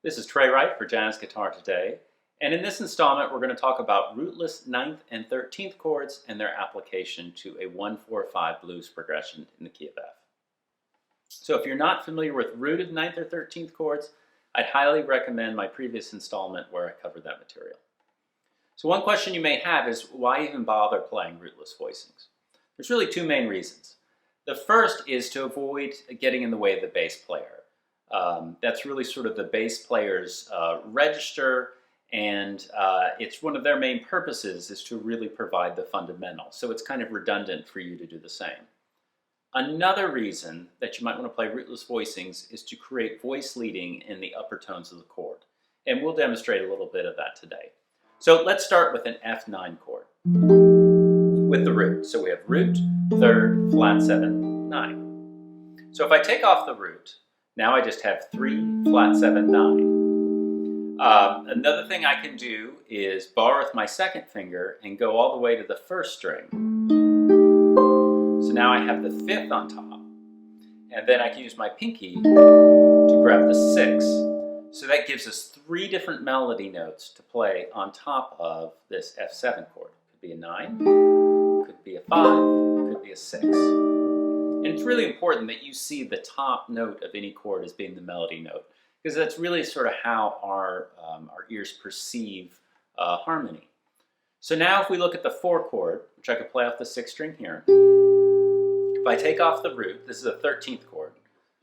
This is Trey Wright for Jazz Guitar Today, and in this installment we're going to talk about rootless 9th and 13th chords and their application to a 1-4-5 blues progression in the key of F. So if you're not familiar with rooted 9th or 13th chords, I'd highly recommend my previous installment where I covered that material. So one question you may have is, why even bother playing rootless voicings? There's really two main reasons. The first is to avoid getting in the way of the bass player. That's really sort of the bass player's register, and it's one of their main purposes is to really provide the fundamentals. So it's kind of redundant for you to do the same. Another reason that you might want to play rootless voicings is to create voice leading in the upper tones of the chord. And we'll demonstrate a little bit of that today. So let's start with an F9 chord with the root. So we have root, third, flat 7, 9. So if I take off the root, now I just have 3, flat 7, 9. Another thing I can do is bar with my second finger and go all the way to the first string. So now I have the 5th on top, and then I can use my pinky to grab the 6. So that gives us 3 different melody notes to play on top of this F7 chord. Could be a 9, could be a 5, could be a 6. And it's really important that you see the top note of any chord as being the melody note, because that's really sort of how our ears perceive harmony. So now if we look at the 4 chord, which I could play off the 6th string here, if I take off the root, this is a 13th chord,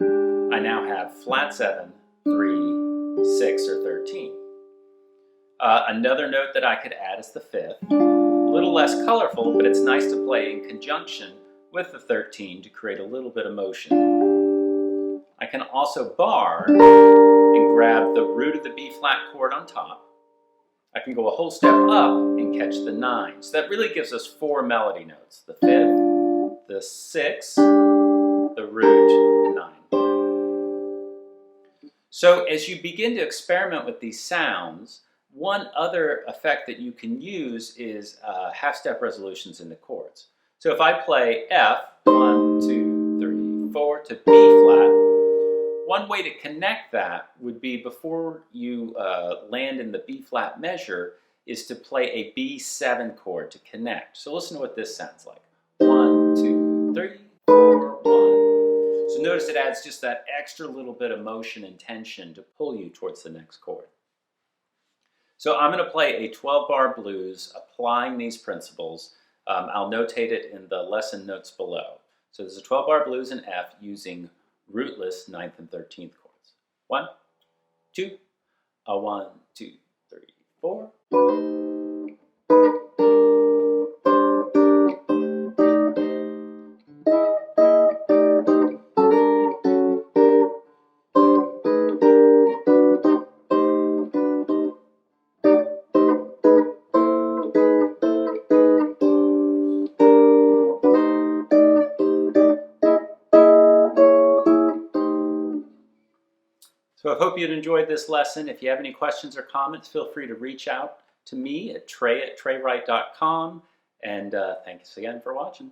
I now have flat 7, 3, 6, or 13. Another note that I could add is the 5th. A little less colorful, but it's nice to play in conjunction with the 13 to create a little bit of motion. I can also bar and grab the root of the B flat chord on top. I can go a whole step up and catch the 9. So that really gives us 4 melody notes: the 5th, the 6th, the root, and 9. So as you begin to experiment with these sounds, one other effect that you can use is half-step resolutions in the chords. So if I play F, 1, 2, 3, 4 to B flat, one way to connect that would be before you land in the B flat measure is to play a B7 chord to connect. So listen to what this sounds like. 1, 2, 3, 4, 1. So notice it adds just that extra little bit of motion and tension to pull you towards the next chord. So I'm going to play a 12-bar blues applying these principles. I'll notate it in the lesson notes below. So there's a 12-bar blues in F using rootless 9th and 13th chords. 1, 2, 1, 2, 3, 4. So I hope you enjoyed this lesson. If you have any questions or comments, feel free to reach out to me at trey@treywright.com. And thanks again for watching.